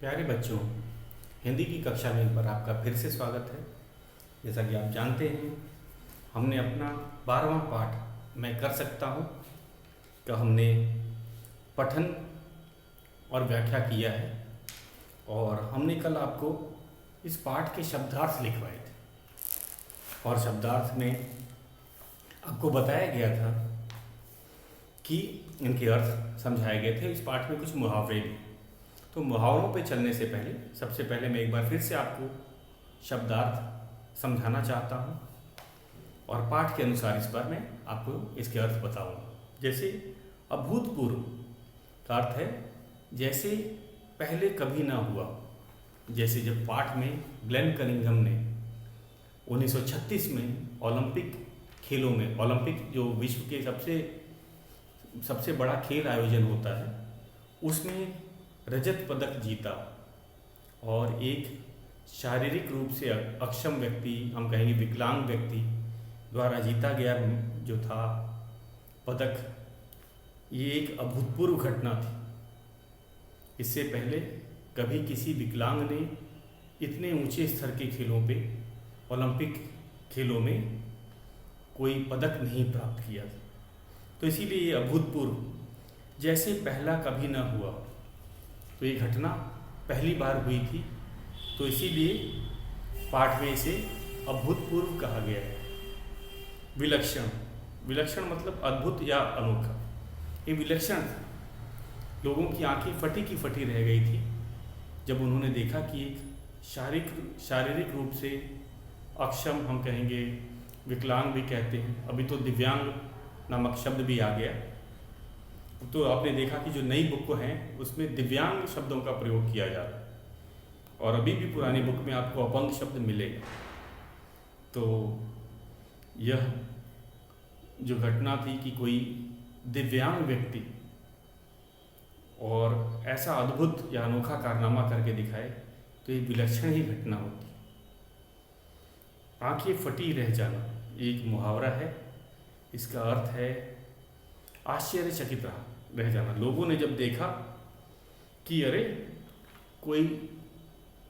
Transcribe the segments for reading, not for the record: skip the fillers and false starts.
प्यारे बच्चों, हिंदी की कक्षा में एक बार आपका फिर से स्वागत है। जैसा कि आप जानते हैं, हमने अपना 12वां पाठ मैं कर सकता हूँ का हमने पठन और व्याख्या किया है और हमने कल आपको इस पाठ के शब्दार्थ लिखवाए थे और शब्दार्थ में आपको बताया गया था कि इनके अर्थ समझाए गए थे। इस पाठ में कुछ मुहावरे भी। तो मुहावरों पे चलने से पहले सबसे पहले मैं एक बार फिर से आपको शब्दार्थ समझाना चाहता हूँ और पाठ के अनुसार इस बार मैं आपको इसके अर्थ बताऊँगा। जैसे अभूतपूर्व का अर्थ है जैसे पहले कभी ना हुआ। जैसे जब पाठ में ग्लेन कनिंघम ने 1936 में ओलंपिक खेलों में, ओलंपिक जो विश्व के सबसे बड़ा खेल आयोजन होता है, उसमें रजत पदक जीता और एक शारीरिक रूप से अक्षम व्यक्ति, हम कहेंगे विकलांग व्यक्ति द्वारा जीता गया जो था पदक, ये एक अभूतपूर्व घटना थी। इससे पहले कभी किसी विकलांग ने इतने ऊंचे स्तर के खेलों पे, ओलंपिक खेलों में कोई पदक नहीं प्राप्त किया था। तो इसीलिए ये अभूतपूर्व, जैसे पहला कभी ना हुआ। तो ये घटना पहली बार हुई थी, तो इसीलिए पाठ में इसे अभूतपूर्व कहा गया है। विलक्षण, विलक्षण मतलब अद्भुत या अनोखा। ये विलक्षण था। लोगों की आंखें फटी की फटी रह गई थी जब उन्होंने देखा कि एक शारीरिक रूप से अक्षम, हम कहेंगे विकलांग भी कहते हैं, अभी तो दिव्यांग नामक शब्द भी आ गया। तो आपने देखा कि जो नई बुक हैं उसमें दिव्यांग शब्दों का प्रयोग किया जा रहा है और अभी भी पुरानी बुक में आपको अपंग शब्द मिलेगा। तो यह जो घटना थी कि कोई दिव्यांग व्यक्ति और ऐसा अद्भुत या अनोखा कारनामा करके दिखाए, तो ये विलक्षण ही घटना होती है। आंखें फटी रह जाना एक मुहावरा है। इसका अर्थ है आश्चर्यचकित रह जाना। लोगों ने जब देखा कि अरे कोई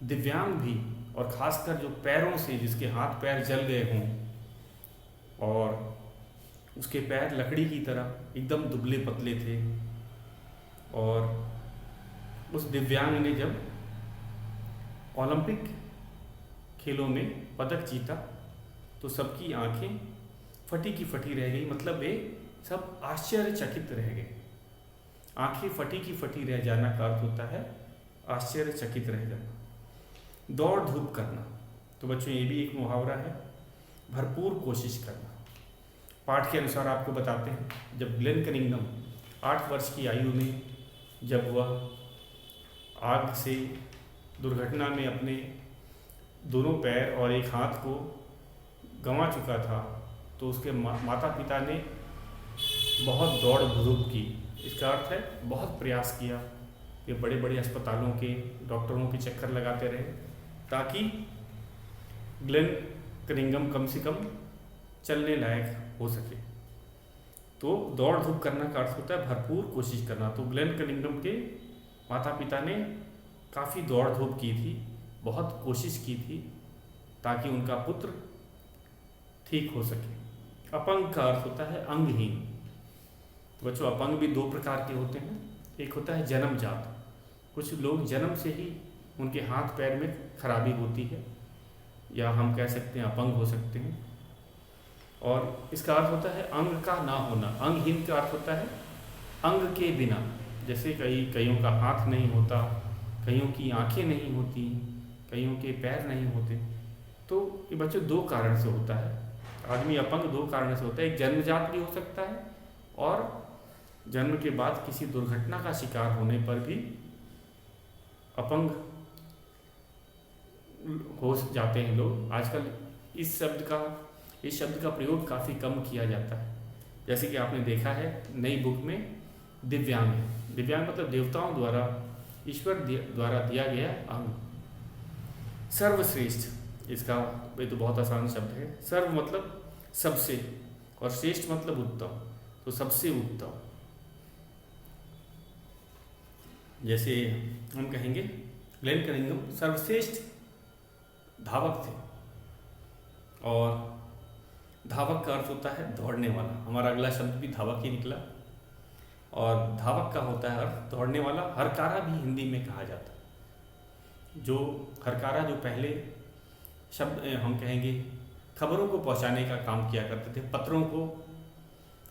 दिव्यांग भी, और खासकर जो पैरों से, जिसके हाथ पैर जल गए हों और उसके पैर लकड़ी की तरह एकदम दुबले पतले थे, और उस दिव्यांग ने जब ओलंपिक खेलों में पदक जीता तो सबकी आंखें फटी की फटी रह गई। मतलब वे सब आश्चर्यचकित रह गए। आंखें फटी की फटी रह जाना का अर्थ होता है आश्चर्यचकित रह जाना। दौड़ धूप करना, तो बच्चों ये भी एक मुहावरा है। भरपूर कोशिश करना। पाठ के अनुसार आपको बताते हैं, जब ग्लेन कनिंघम 8 वर्ष की आयु में जब वह आग से दुर्घटना में अपने दोनों पैर और एक हाथ को गंवा चुका था, तो उसके माता पिता ने बहुत दौड़ धूप की। इसका अर्थ है बहुत प्रयास किया कि बड़े बड़े अस्पतालों के डॉक्टरों के चक्कर लगाते रहे ताकि ग्लेन कनिंघम कम से कम चलने लायक हो सके। तो दौड़ धूप करना का अर्थ होता है भरपूर कोशिश करना। तो ग्लेन कनिंघम के माता पिता ने काफ़ी दौड़ धूप की थी, बहुत कोशिश की थी ताकि उनका पुत्र ठीक हो सके। अपंग का अर्थ होता है अंगहीन। तो बच्चों, अपंग भी 2 प्रकार के होते हैं। एक होता है जन्मजात। कुछ लोग जन्म से ही उनके हाथ पैर में खराबी होती है, या हम कह सकते हैं अपंग हो सकते हैं। और इसका अर्थ होता है अंग का ना होना। अंगहीन का अर्थ होता है अंग के बिना। जैसे कईयों का हाथ नहीं होता, कईयों की आंखें नहीं होती, कईयों के पैर नहीं होते। तो ये बच्चों 2 कारण से होता है। आदमी अपंग 2 कारण से होता है। एक जन्मजात भी हो सकता है और जन्म के बाद किसी दुर्घटना का शिकार होने पर भी अपंग हो जाते हैं लोग। आजकल इस शब्द का प्रयोग काफ़ी कम किया जाता है। जैसे कि आपने देखा है नई बुक में दिव्यांग है। दिव्यांग मतलब देवताओं द्वारा, ईश्वर द्वारा दिया गया अंग। सर्वश्रेष्ठ, इसका ये तो बहुत आसान शब्द है। सर्व मतलब सबसे और श्रेष्ठ मतलब उत्तम, तो सबसे उत्तम। जैसे हम कहेंगे ग्लेन कनिंघम सर्वश्रेष्ठ धावक थे। और धावक का अर्थ होता है दौड़ने वाला, हमारा अगला शब्द भी धावक ही निकला। और धावक का होता है अर्थ दौड़ने वाला। हरकारा भी हिंदी में कहा जाता है। जो हरकारा जो पहले शब्द हम कहेंगे खबरों को पहुंचाने का काम किया करते थे, पत्रों को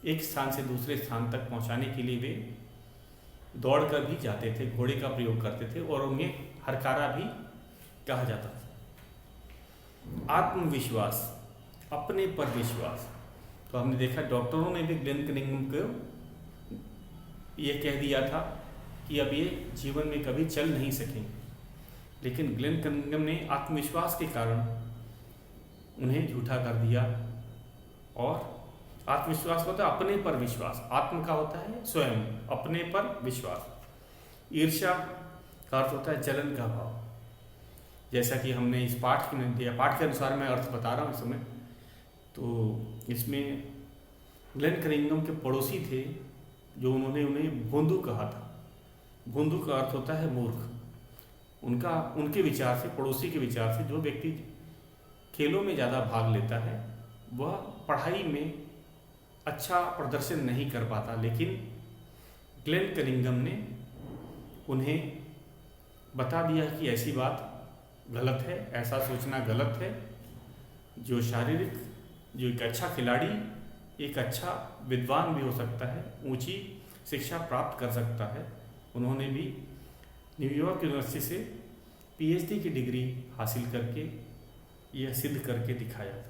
एक स्थान से दूसरे स्थान तक पहुंचाने के लिए वे दौड़ कर भी जाते थे, घोड़े का प्रयोग करते थे और उन्हें हरकारा भी कहा जाता था। आत्मविश्वास, अपने पर विश्वास। तो हमने देखा डॉक्टरों ने भी ग्लेन कनिंघम को ये कह दिया था कि अब ये जीवन में कभी चल नहीं सकेंगे, लेकिन ग्लेन कनिंघम ने आत्मविश्वास के कारण उन्हें झूठा कर दिया। और आत्मविश्वास होता है अपने पर विश्वास, आत्म का होता है स्वयं, अपने पर विश्वास। ईर्ष्या का अर्थ होता है जलन का भाव। जैसा कि हमने इस पाठ में दिया, पाठ के अनुसार मैं अर्थ बता रहा हूँ इस समय। तो इसमें ग्लेन कनिंघम के पड़ोसी थे जो उन्होंने उन्हें भोंदू कहा था। भोंदू का अर्थ होता है मूर्ख। उनके विचार से, पड़ोसी के विचार से, जो व्यक्ति खेलों में ज़्यादा भाग लेता है वह पढ़ाई में अच्छा प्रदर्शन नहीं कर पाता। लेकिन ग्लेन कनिंघम ने उन्हें बता दिया कि ऐसी बात गलत है, ऐसा सोचना गलत है। जो एक अच्छा खिलाड़ी, एक अच्छा विद्वान भी हो सकता है, ऊंची शिक्षा प्राप्त कर सकता है। उन्होंने भी न्यूयॉर्क यूनिवर्सिटी से पीएचडी की डिग्री हासिल करके यह सिद्ध करके दिखाया था।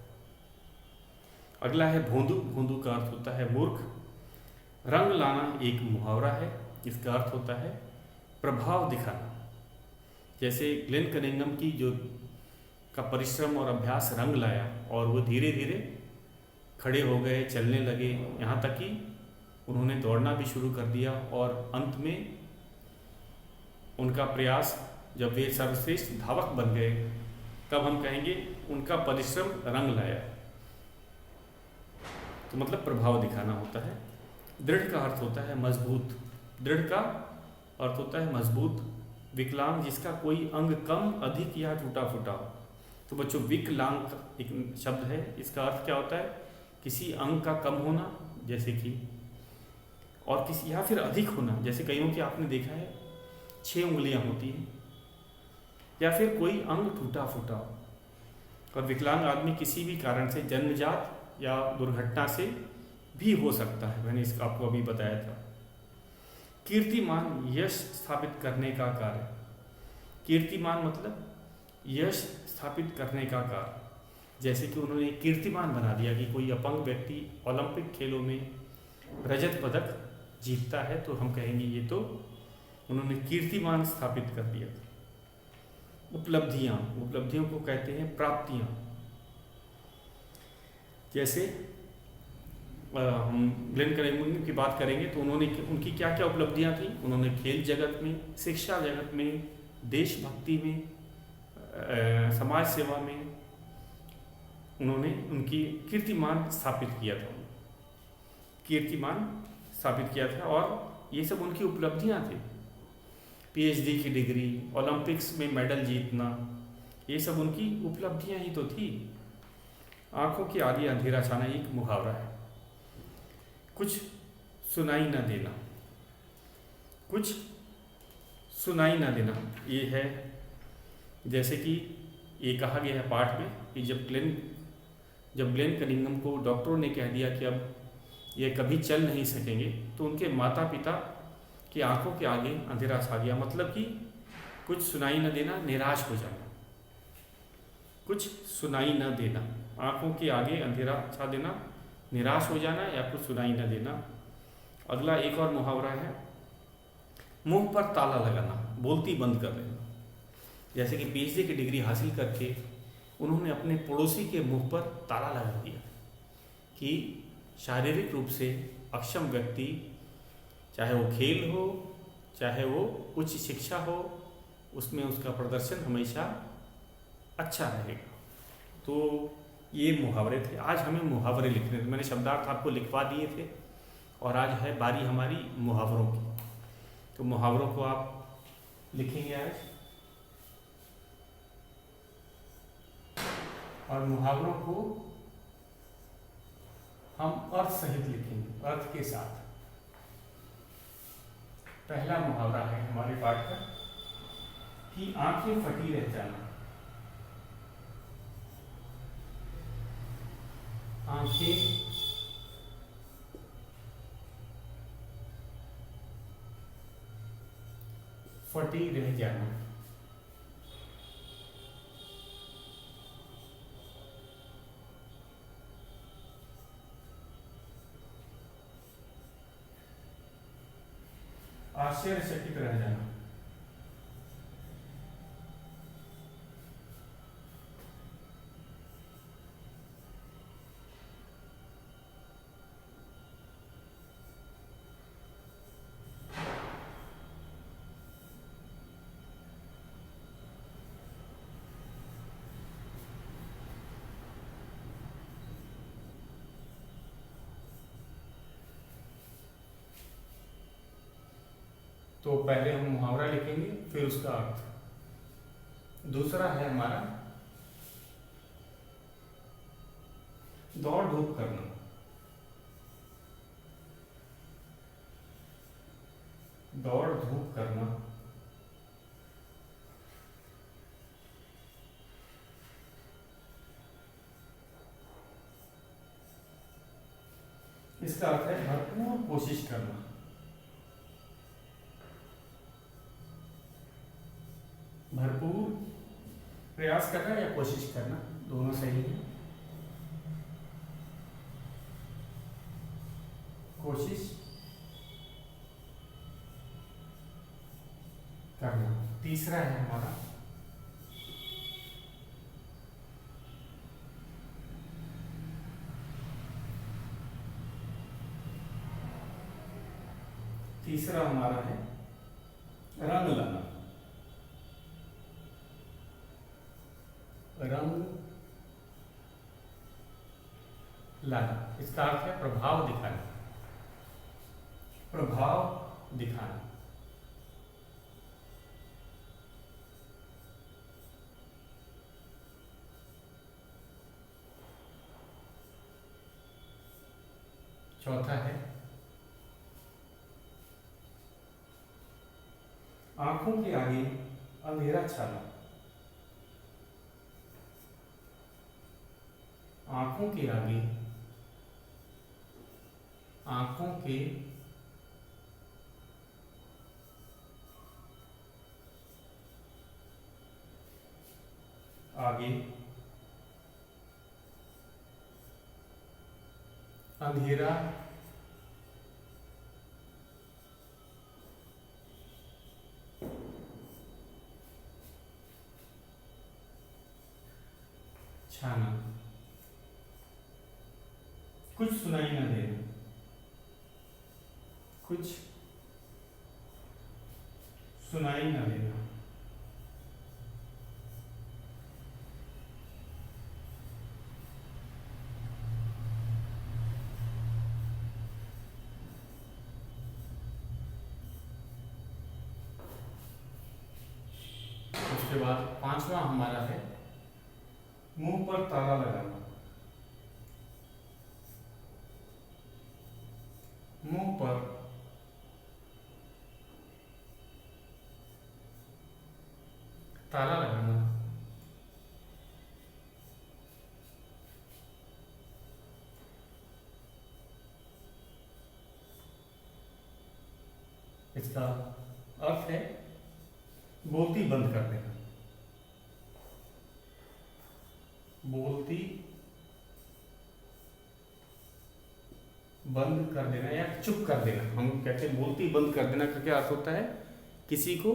अगला है भोंदू। भोंदू का अर्थ होता है मूर्ख। रंग लाना एक मुहावरा है, इसका अर्थ होता है प्रभाव दिखाना। जैसे ग्लेन कनिंघम की का परिश्रम और अभ्यास रंग लाया और वो धीरे धीरे खड़े हो गए, चलने लगे, यहाँ तक कि उन्होंने दौड़ना भी शुरू कर दिया। और अंत में उनका प्रयास, जब वे सर्वश्रेष्ठ धावक बन गए, तब हम कहेंगे उनका परिश्रम रंग लाया। तो मतलब प्रभाव दिखाना होता है। दृढ़ का अर्थ होता है मजबूत। दृढ़ का अर्थ होता है मजबूत। विकलांग, जिसका कोई अंग कम, अधिक या टूटा फूटा हो। तो बच्चों विकलांग एक शब्द है, इसका अर्थ क्या होता है? किसी अंग का कम होना, जैसे कि, और किसी या फिर अधिक होना, जैसे कईयों की आपने देखा है 6 उंगलियां होती हैं, या फिर कोई अंग टूटा फूटा हो। और विकलांग आदमी किसी भी कारण से, जन्मजात या दुर्घटना से भी हो सकता है, मैंने इसका आपको अभी बताया था। कीर्तिमान, यश स्थापित करने का कार्य। कीर्तिमान मतलब यश स्थापित करने का कार्य। जैसे कि उन्होंने कीर्तिमान बना दिया कि कोई अपंग व्यक्ति ओलंपिक खेलों में रजत पदक जीतता है, तो हम कहेंगे ये तो उन्होंने कीर्तिमान स्थापित कर दिया। उपलब्धियां, उपलब्धियों को कहते हैं प्राप्तियां। जैसे हम ग्लेन कनिंघम की बात करेंगे तो उनकी क्या क्या उपलब्धियां थी। उन्होंने खेल जगत में, शिक्षा जगत में, देशभक्ति में, समाज सेवा में उन्होंने उनकी कीर्तिमान स्थापित किया था। कीर्तिमान स्थापित किया था और ये सब उनकी उपलब्धियां थी। पीएचडी की डिग्री, ओलंपिक्स में मेडल जीतना, ये सब उनकी उपलब्धियां ही तो थी। आंखों के आगे अंधेरा छाना एक मुहावरा है। कुछ सुनाई न देना, कुछ सुनाई न देना, ये है। जैसे कि ये कहा गया है पाठ में कि जब ग्लेन कनिंघम को डॉक्टरों ने कह दिया कि अब ये कभी चल नहीं सकेंगे, तो उनके माता पिता की आंखों के आगे अंधेरा छा गया। मतलब कि कुछ सुनाई न देना, निराश हो जाना। कुछ सुनाई न देना, आंखों के आगे अंधेरा छा देना, निराश हो जाना या कुछ सुनाई न देना। अगला एक और मुहावरा है मुंह पर ताला लगाना, बोलती बंद कर देना। जैसे कि पीएचडी की डिग्री हासिल करके उन्होंने अपने पड़ोसी के मुंह पर ताला लगा दिया कि शारीरिक रूप से अक्षम व्यक्ति, चाहे वो खेल हो, चाहे वो उच्च शिक्षा हो, उसमें उसका प्रदर्शन हमेशा अच्छा रहेगा। तो ये मुहावरे थे। आज हमें मुहावरे लिखने थे, मैंने शब्दार्थ आपको लिखवा दिए थे और आज है बारी हमारी मुहावरों की। तो मुहावरों को आप लिखेंगे आज। और मुहावरों को हम अर्थ सहित लिखेंगे, अर्थ के साथ। पहला मुहावरा है हमारे पाठ का कि आंखें फटी रह जाना। आंखें फटी रह जाना। आश्चर्यचकित रह जाना। तो पहले हम मुहावरा लिखेंगे, फिर उसका अर्थ। दूसरा है हमारा दौड़ धूप करना। दौड़ धूप करना। इसका अर्थ है भरपूर कोशिश करना। भरपूर प्रयास करना या कोशिश करना, दोनों सही है। कोशिश करना। तीसरा है हमारा है रंग लाना। रंग लाना। इसका अर्थ है प्रभाव दिखाना। प्रभाव दिखाना। चौथा है आंखों के आगे अंधेरा छाना। आंखों के आगे, आंखों के आगे अंधेरा छाना। कुछ सुनाई न देना। कुछ सुनाई न देना। उसके बाद पांचवा हमारा है मुंह पर ताला लगाना। मुंह पर ताला लगाना। इसका अर्थ है बोलती बंद कर देना। बोलती बंद कर देना या चुप कर देना। हम कहते हैं बोलती बंद कर देना का क्या अर्थ होता है? किसी को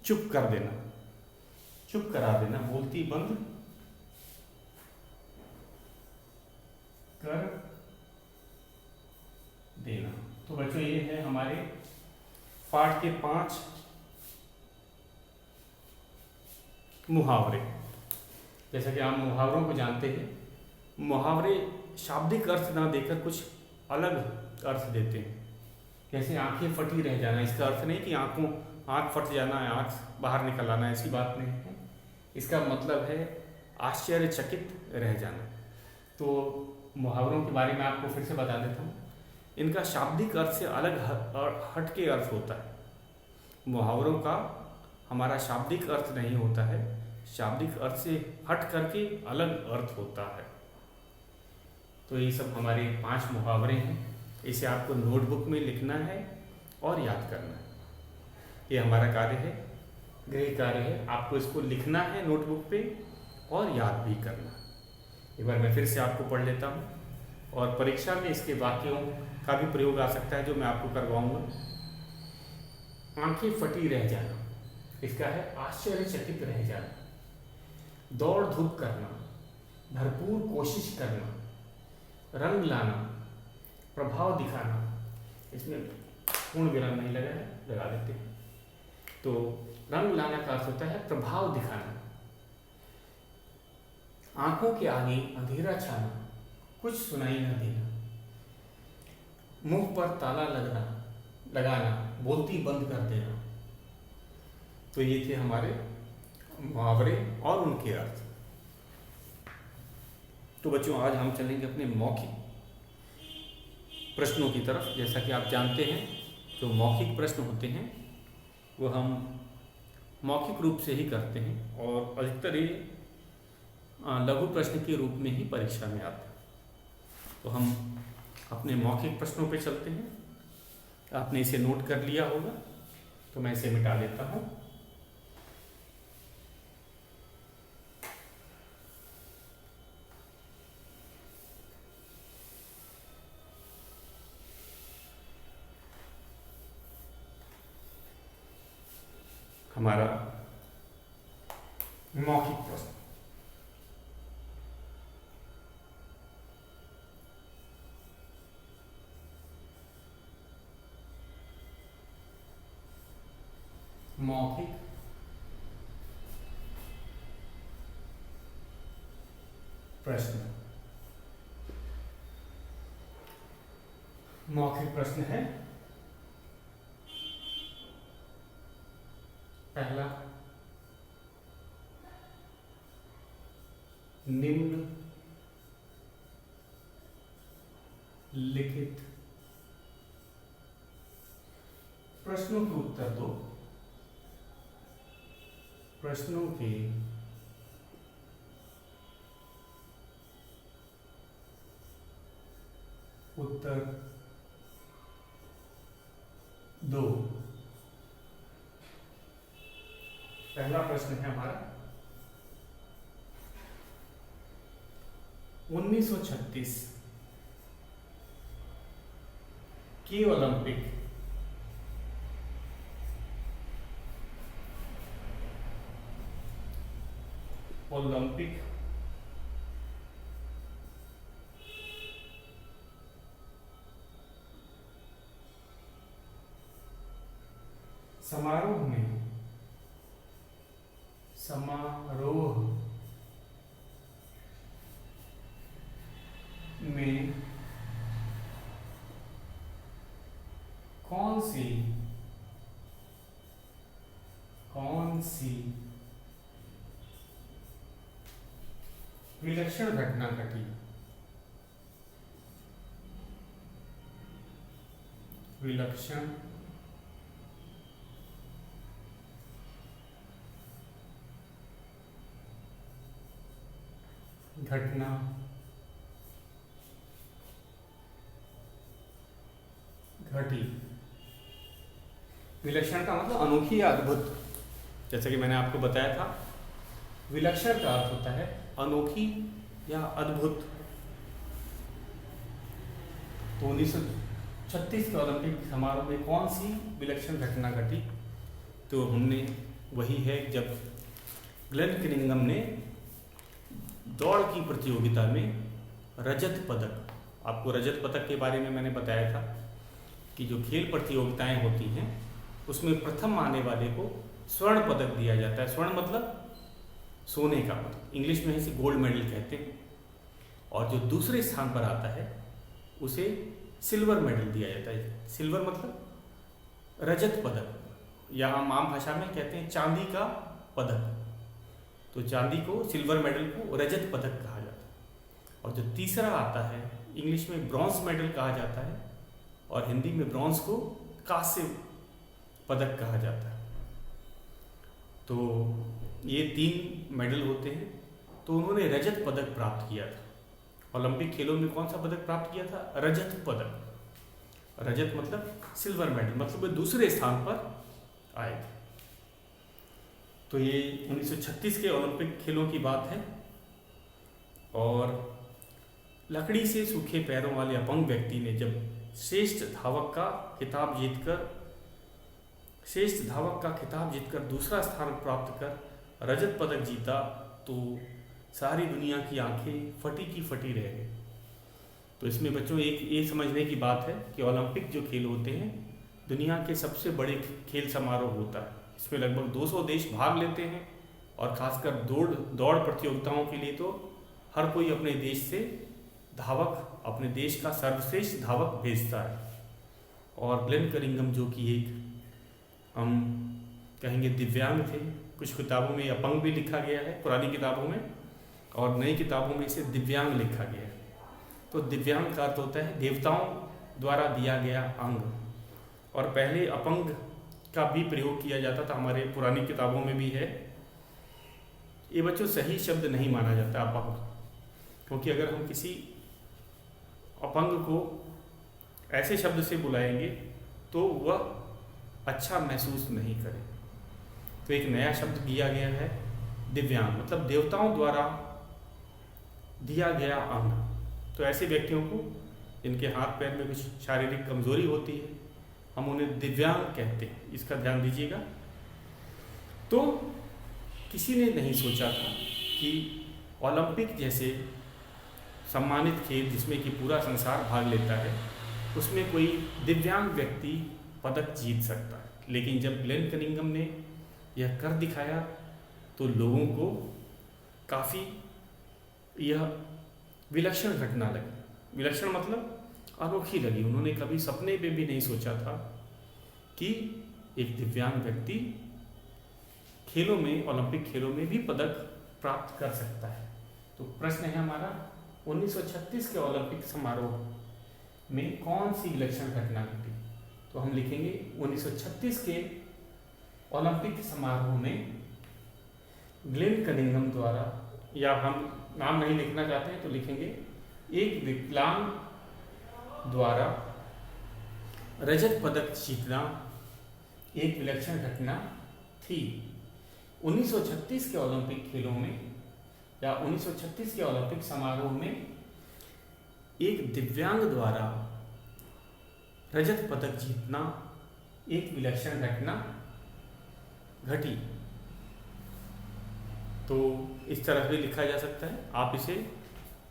चुप कर देना, चुप करा देना। बोलती बंद कर देना। तो बच्चों ये है हमारे पाठ के 5 मुहावरे। जैसा कि आप मुहावरों को जानते हैं, मुहावरे शाब्दिक अर्थ ना देकर कुछ अलग अर्थ देते हैं। जैसे आंखें फटी रह जाना, इसका अर्थ नहीं कि आंख फट जाना है, आंख बाहर निकल आना, ऐसी बात नहीं है। इसका मतलब है आश्चर्यचकित रह जाना। तो मुहावरों के बारे में आपको फिर से बता देता हूँ। इनका शाब्दिक अर्थ से अलग और हट के अर्थ होता है। मुहावरों का हमारा शाब्दिक अर्थ नहीं होता है, शाब्दिक अर्थ से हट करके अलग अर्थ होता है। तो ये सब हमारे 5 मुहावरे हैं। इसे आपको नोटबुक में लिखना है और याद करना है। ये हमारा कार्य है, गृह कार्य है। आपको इसको लिखना है नोटबुक पे और याद भी करना। एक बार मैं फिर से आपको पढ़ लेता हूँ, और परीक्षा में इसके वाक्यों का भी प्रयोग आ सकता है जो मैं आपको करवाऊंगा। आंखें फटी रह जाना, इसका है आश्चर्यचकित रह जाना। दौड़ धूप करना, भरपूर कोशिश करना। रंग लाना, प्रभाव दिखाना। इसमें पूर्ण विराम नहीं लगा है, लगा देते हैं। तो रंग लाना का अर्थ होता है प्रभाव दिखाना। आंखों के आगे अंधेरा छाना, कुछ सुनाई न देना। मुंह पर ताला लगाना, बोलती बंद कर देना। तो ये थे हमारे मुहावरे और उनके अर्थ। तो बच्चों, आज हम चलेंगे अपने मौखिक प्रश्नों की तरफ। जैसा कि आप जानते हैं, जो मौखिक प्रश्न होते हैं वो हम मौखिक रूप से ही करते हैं, और अधिकतर ये लघु प्रश्न के रूप में ही परीक्षा में आते हैं। तो हम अपने मौखिक प्रश्नों पे चलते हैं। आपने इसे नोट कर लिया होगा, तो मैं इसे मिटा लेता हूँ। हमारा मौखिक प्रश्न। मौखिक प्रश्न। मौखिक प्रश्न है पहला, निम्न लिखित प्रश्नों के उत्तर दो। प्रश्नों के उत्तर दो। पहला प्रश्न है हमारा, 1936 के ओलंपिक समारोह में कौन सी विलक्षण घटना घटी। विलक्षण घटना घटी। विलक्षण का मतलब अनोखी या अद्भुत। जैसा कि मैंने आपको बताया था, विलक्षण का अर्थ होता है अनोखी या अद्भुत। तो 1936 के ओलंपिक समारोह में कौन सी विलक्षण घटना घटी? तो हमने वही है जब ग्लेन किनिंगम ने दौड़ की प्रतियोगिता में रजत पदक, आपको रजत पदक के बारे में मैंने बताया था कि जो खेल प्रतियोगिताएं होती हैं उसमें प्रथम आने वाले को स्वर्ण पदक दिया जाता है। स्वर्ण मतलब सोने का, मतलब इंग्लिश में इसे गोल्ड मेडल कहते हैं। और जो दूसरे स्थान पर आता है उसे सिल्वर मेडल दिया जाता है। सिल्वर मतलब रजत पदक, या हम आम भाषा में कहते हैं चांदी का पदक। तो चांदी को, सिल्वर मेडल को रजत पदक कहा जाता है। और जो तीसरा आता है, इंग्लिश में ब्रॉन्ज मेडल कहा जाता है और हिंदी में ब्रॉन्ज को कांस्य पदक कहा जाता है। तो ये 3 मेडल होते हैं। तो उन्होंने रजत पदक प्राप्त किया था। ओलंपिक खेलों में कौन सा पदक प्राप्त किया था? रजत पदक। रजत मतलब सिल्वर मेडल, मतलब वे दूसरे स्थान पर आए थे। तो ये 1936 के ओलंपिक खेलों की बात है। और लकड़ी से सूखे पैरों वाले अपंग व्यक्ति ने जब श्रेष्ठ धावक का खिताब जीतकर दूसरा स्थान प्राप्त कर रजत पदक जीता, तो सारी दुनिया की आंखें फटी की फटी रह गई। तो इसमें बच्चों एक ये समझने की बात है कि ओलंपिक जो खेल होते हैं दुनिया के सबसे बड़े खेल समारोह होता है। इसमें लगभग 200 देश भाग लेते हैं और खासकर दौड़ प्रतियोगिताओं के लिए तो हर कोई अपने देश से धावक, अपने देश का सर्वश्रेष्ठ धावक भेजता है। और ग्लेन कनिंघम जो कि एक हम कहेंगे दिव्यांग थे, कुछ किताबों में अपंग भी लिखा गया है, पुरानी किताबों में, और नई किताबों में इसे दिव्यांग लिखा गया है। तो दिव्यांग का अर्थ होता है देवताओं द्वारा दिया गया अंग। और पहले अपंग का भी प्रयोग किया जाता था, हमारे पुरानी किताबों में भी है। ये बच्चों सही शब्द नहीं माना जाता अपंग, क्योंकि अगर हम किसी अपंग को ऐसे शब्द से बुलाएंगे तो वह अच्छा महसूस नहीं करे। तो एक नया शब्द दिया गया है दिव्यांग, मतलब देवताओं द्वारा दिया गया अंग। तो ऐसे व्यक्तियों को जिनके हाथ पैर में कुछ शारीरिक कमजोरी होती है, हम उन्हें दिव्यांग कहते हैं, इसका ध्यान दीजिएगा। तो किसी ने नहीं सोचा था कि ओलंपिक जैसे सम्मानित खेल जिसमें कि पूरा संसार भाग लेता है, उसमें कोई दिव्यांग व्यक्ति पदक जीत सकता है। लेकिन जब ग्लेन कनिंघम ने यह कर दिखाया तो लोगों को काफ़ी यह विलक्षण घटना लगी। विलक्षण मतलब अनोखी लगी। उन्होंने कभी सपने में भी नहीं सोचा था कि एक दिव्यांग व्यक्ति खेलों में, ओलंपिक खेलों में भी पदक प्राप्त कर सकता है। तो प्रश्न है हमारा, 1936 के ओलंपिक समारोह में कौन सी विलक्षण घटना घटी? तो हम लिखेंगे 1936 के ओलंपिक समारोह में ग्लेन कनिंघम द्वारा, या हम नाम नहीं लिखना चाहते हैं तो लिखेंगे एक विकलांग द्वारा रजत पदक जीतना एक विलक्षण घटना थी। 1936 के ओलंपिक खेलों में या 1936 के ओलंपिक समारोह में एक दिव्यांग द्वारा रजत पदक जीतना एक विलक्षण घटना घटी। तो इस तरह भी लिखा जा सकता है। आप इसे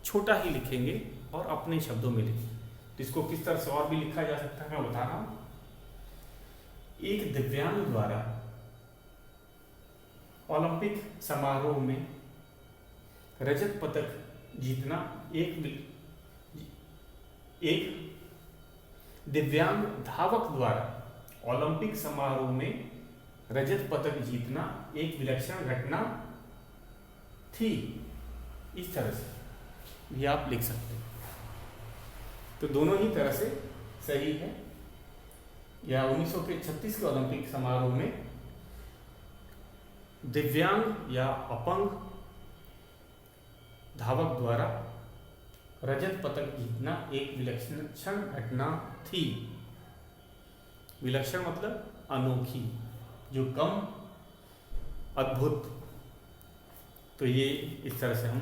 छोटा ही लिखेंगे और अपने शब्दों में लिखेंगे। तो इसको किस तरह से और भी लिखा जा सकता है मैं बता रहा हूं। एक दिव्यांग द्वारा ओलंपिक समारोह में रजत पदक जीतना एक दिव्यांग धावक द्वारा ओलंपिक समारोह में रजत पदक जीतना एक विलक्षण घटना थी। इस तरह से भी आप लिख सकते हैं। तो दोनों ही तरह से सही है। या 1936 के ओलंपिक समारोह में दिव्यांग या अपंग धावक द्वारा रजत पदक जीतना एक विलक्षण घटना थी। विलक्षण मतलब अनोखी, जो कम, अद्भुत। तो ये इस तरह से हम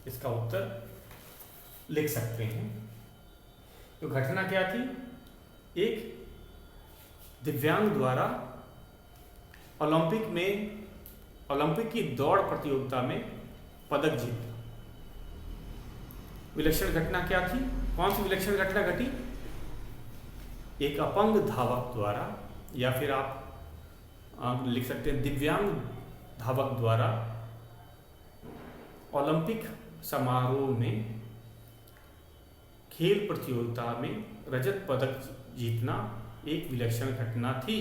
इसका उत्तर लिख सकते हैं। तो घटना क्या थी? एक दिव्यांग द्वारा ओलंपिक की दौड़ प्रतियोगिता में पदक जीता। विलक्षण घटना क्या थी? कौन सी विलक्षण घटना घटी? एक अपंग धावक द्वारा, या फिर आप लिख सकते हैं दिव्यांग धावक द्वारा ओलंपिक समारोह में खेल प्रतियोगिता में रजत पदक जीतना एक विलक्षण घटना थी।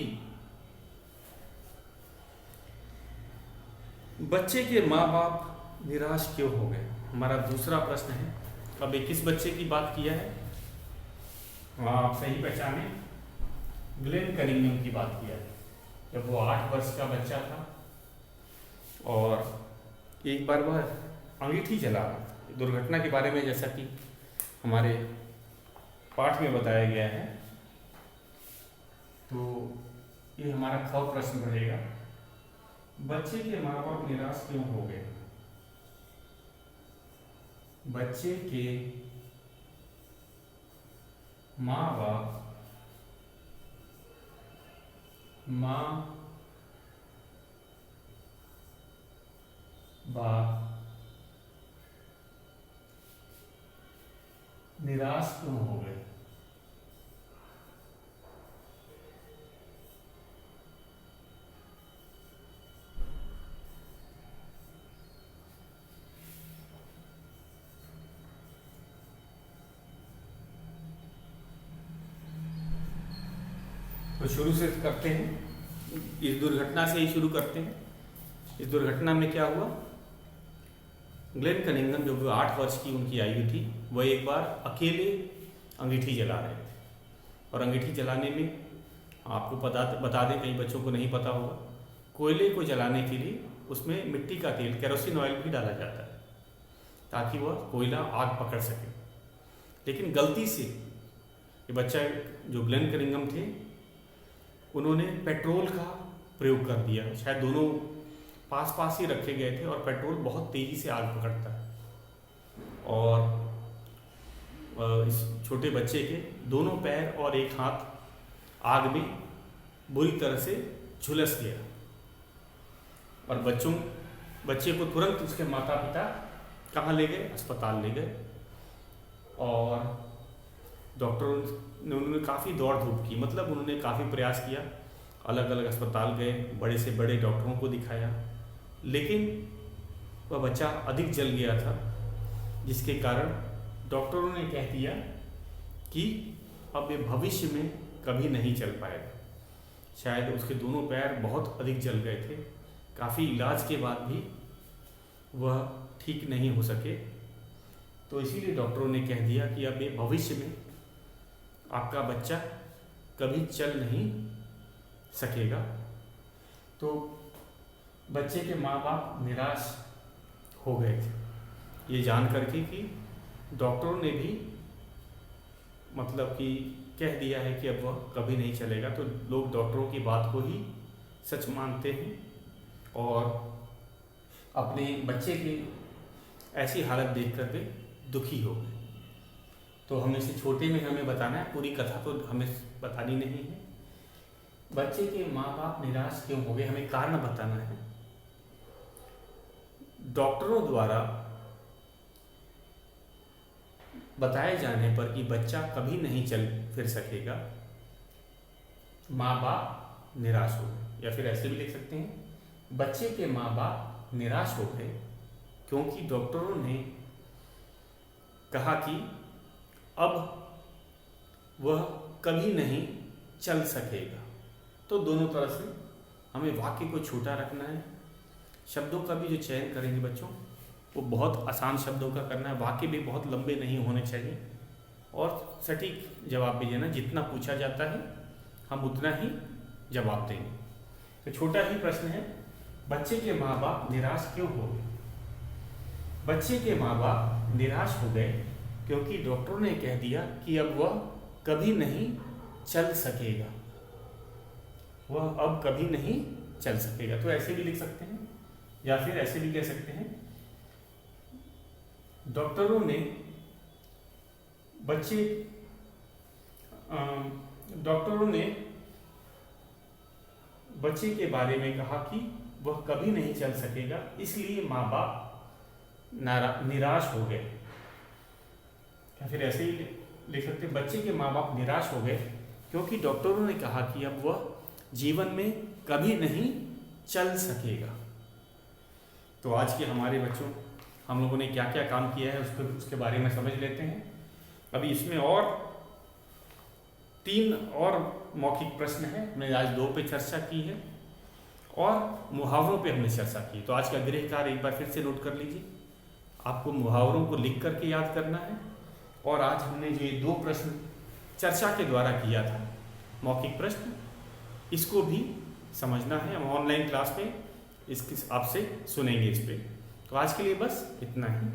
बच्चे के माँ बाप निराश क्यों हो गए, हमारा दूसरा प्रश्न है। अब ये किस बच्चे की बात किया है? हाँ, आप सही पहचाने, ग्लेन कनिंघम की बात किया है। जब वो 8 वर्ष का बच्चा था और एक बार वह अंगीठी जला रहा था। दुर्घटना के बारे में जैसा कि हमारे पाठ में बताया गया है, तो ये हमारा ख प्रश्न रहेगा, बच्चे के माँ बाप निराश क्यों हो गए? बच्चे के माँ बाप निराश क्यों हो गए? तो शुरू से करते हैं, इस दुर्घटना से ही शुरू करते हैं। इस दुर्घटना में क्या हुआ? ग्लेन कनिंघम जो 8 वर्ष की उनकी आयु थी, वह एक बार अकेले अंगीठी जला रहे थे। और अंगीठी जलाने में आपको बता दें, कई बच्चों को नहीं पता होगा, कोयले को जलाने के लिए उसमें मिट्टी का तेल, केरोसिन ऑयल भी डाला जाता है ताकि वह कोयला आग पकड़ सके। लेकिन गलती से ये बच्चा, जो ग्लेन कनिंघम थे, उन्होंने पेट्रोल का प्रयोग कर दिया। शायद दोनों पास पास ही रखे गए थे और पेट्रोल बहुत तेज़ी से आग पकड़ता है और इस छोटे बच्चे के दोनों पैर और एक हाथ आग में बुरी तरह से झुलस गया। और बच्चे को तुरंत उसके माता पिता कहाँ ले गए? अस्पताल ले गए। और डॉक्टरों ने, उन्होंने काफ़ी दौड़ धूप की, मतलब उन्होंने काफ़ी प्रयास किया, अलग अलग अस्पताल गए, बड़े से बड़े डॉक्टरों को दिखाया, लेकिन वह बच्चा अधिक जल गया था, जिसके कारण डॉक्टरों ने कह दिया कि अब ये भविष्य में कभी नहीं चल पाएगा। शायद उसके दोनों पैर बहुत अधिक जल गए थे, काफ़ी इलाज के बाद भी वह ठीक नहीं हो सके। तो इसीलिए डॉक्टरों ने कह दिया कि अब ये भविष्य में आपका बच्चा कभी चल नहीं सकेगा। तो बच्चे के माँ बाप निराश हो गए थे ये जान करके कि डॉक्टरों ने भी मतलब कि कह दिया है कि अब वह कभी नहीं चलेगा। तो लोग डॉक्टरों की बात को ही सच मानते हैं और अपने बच्चे की ऐसी हालत देख कर के दुखी हो गए। तो हमें इसे छोटे में हमें बताना है, पूरी कथा तो हमें बतानी नहीं है। बच्चे के माँ बाप निराश क्यों हो गए, हमें कारण बताना है। डॉक्टरों द्वारा बताए जाने पर कि बच्चा कभी नहीं चल फिर सकेगा, माँ बाप निराश हो गए। या फिर ऐसे भी लिख सकते हैं, बच्चे के माँ बाप निराश हो गए क्योंकि डॉक्टरों ने कहा कि अब वह कभी नहीं चल सकेगा। तो दोनों तरह से हमें वाक्य को छोटा रखना है। शब्दों का भी जो चयन करेंगे बच्चों, वो बहुत आसान शब्दों का करना है। वाक्य भी बहुत लंबे नहीं होने चाहिए और सटीक जवाब भी देना। जितना पूछा जाता है हम उतना ही जवाब देंगे। तो छोटा ही प्रश्न है, बच्चे के माँ बाप निराश क्यों हो गए? बच्चे के माँ बाप निराश हो गए क्योंकि डॉक्टरों ने कह दिया कि अब वह कभी नहीं चल सकेगा, वह अब कभी नहीं चल सकेगा। तो ऐसे भी लिख सकते हैं या फिर ऐसे भी कह सकते हैं, डॉक्टरों ने बच्चे के बारे में कहा कि वह कभी नहीं चल सकेगा, इसलिए माँ बाप निराश हो गए। या फिर ऐसे ही लिख सकते हैं, बच्चे के माँ बाप निराश हो गए क्योंकि डॉक्टरों ने कहा कि अब वह जीवन में कभी नहीं चल सकेगा। तो आज के हमारे बच्चों, हम लोगों ने क्या क्या काम किया है उसके बारे में समझ लेते हैं। अभी इसमें और 3 और मौखिक प्रश्न हैं। मैंने आज 2 पे चर्चा की है और मुहावरों पे हमने चर्चा की। तो आज का गृह कार्य एक बार फिर से नोट कर लीजिए, आपको मुहावरों को लिख करके याद करना है। और आज हमने जो ये 2 प्रश्न चर्चा के द्वारा किया था, मौखिक प्रश्न, इसको भी समझना है। हम ऑनलाइन क्लास में इसकी आपसे सुनेंगे इस पे। तो आज के लिए बस इतना ही।